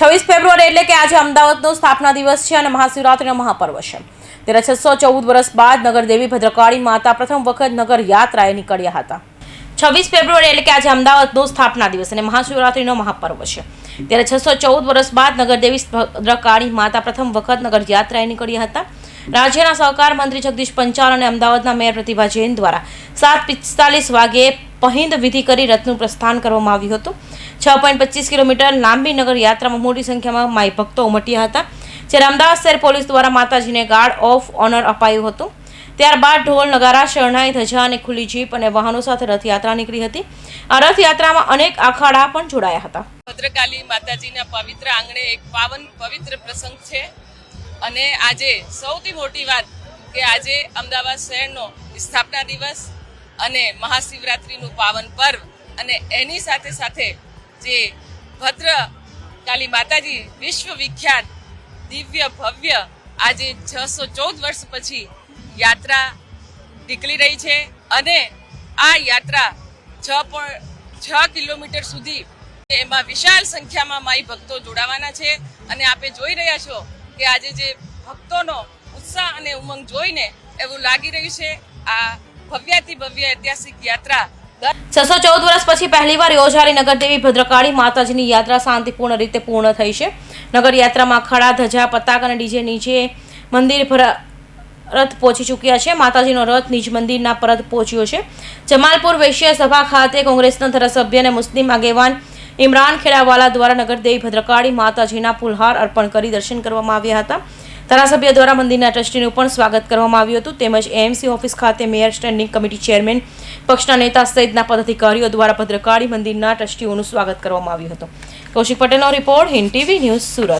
26 ફેબ્રુઆરી એટલે કે આજે અમદાવાદનો સ્થાપના દિવસ છે અને મહાશિવરાત્રિનો મહાપર્વ છે। ત્યારે 614 વર્ષ બાદ નગરદેવી ભદ્રકાળી માતા પ્રથમ વખત નગર યાત્રાએ નીકળ્યા હતા। 26 ફેબ્રુઆરી એટલે કે આજે અમદાવાદનો સ્થાપના દિવસ અને મહાશિવરાત્રિનો મહાપર્વ છે। ત્યારે 614 વર્ષ બાદ નગરદેવી ભદ્રકાળી માતા પ્રથમ વખત નગર યાત્રાએ નીકળ્યા હતા। રાજ્યના સહકાર મંત્રી જગદીશ પંચાલ અને અમદાવાદના મેયર પ્રતિભા જૈન દ્વારા 7:45 વાગ્યે પહિંદ વિધિ કરી રથનું પ્રસ્થાન કરવામાં આવ્યું હતું। 6.25 કિલોમીટર લાંબી નગર યાત્રામાં મોટી સંખ્યામાં માઈ ભક્તો ઉમટ્યા હતા। જ્યારે અમદાવાદ શહેર પોલીસ દ્વારા માતાજીને ગાર્ડ ઓફ ઓનર અપાયું હતું। ત્યારબાદ ઢોલ નગારા શરણાઈ ધજા અને ખુલ્લી જીપ અને વાહનો સાથે રથયાત્રા નીકળી હતી। આ રથયાત્રામાં અનેક અખાડા પણ જોડાયા હતા। ભદ્રકાળી માતાજીના પવિત્ર આંગણે એક પાવન પવિત્ર પ્રસંગ છે અને આજે સૌથી મોટી વાત કે આજે અમદાવાદ શહેરનો સ્થાપના દિવસ અને મહાશિવરાત્રિનું પાવન પર્વ અને એની સાથે સાથે જે ભદ્રકાળી માતાજી વિશ્વ વિખ્યાત દિવ્ય ભવ્ય આજે 614 વર્ષ પછી યાત્રા નીકળી રહી છે અને આ યાત્રા 6 કિલોમીટર સુધી એમાં વિશાળ સંખ્યામાં માઈ ભક્તો જોડાવાના છે અને આપે જોઈ રહ્યા છો કે આજે જે ભક્તોનો ઉત્સાહ અને ઉમંગ જોઈને એવું લાગી રહ્યું છે આ ભવ્યાતિ ભવ્ય ઐતિહાસિક યાત્રા 614 વર્ષ પછી પહેલીવાર યોજાયેલી નગરદેવી ભદ્રકાળી માતાજીની યાત્રા શાંતિપૂર્ણ રીતે પૂર્ણ થઈ છે। નગર યાત્રામાં ખડા ધજા પતાક અને ડીજે નીચે મંદિર રથ પહોંચી ચૂક્યા છે। માતાજીનો રથ નિજ મંદિરના પરત પહોંચ્યો છે। જમાલપુર વૈશ્ય સભા ખાતે કોંગ્રેસના ધારાસભ્ય અને મુસ્લિમ આગેવાન ઇમરાન ખેડાવાલા દ્વારા નગરદેવી ભદ્રકાળી માતાજીના ફૂલહાર અર્પણ કરી દર્શન કરવામાં આવ્યા હતા। ધારાસભ્ય દ્વારા મંદિરના ટ્રસ્ટીનું પણ સ્વાગત કરવામાં આવ્યું હતું તેમજ એએમસી ઓફિસ ખાતે મેયર સ્ટેન્ડિંગ કમિટી ચેરમેન પક્ષના નેતા સહિતના પદાધિકારીઓ દ્વારા ભદ્રકાળી મંદિરના ટ્રસ્ટીઓનું સ્વાગત કરવામાં આવ્યું હતું। કૌશિક પટેલનો report Hind TV news Surat.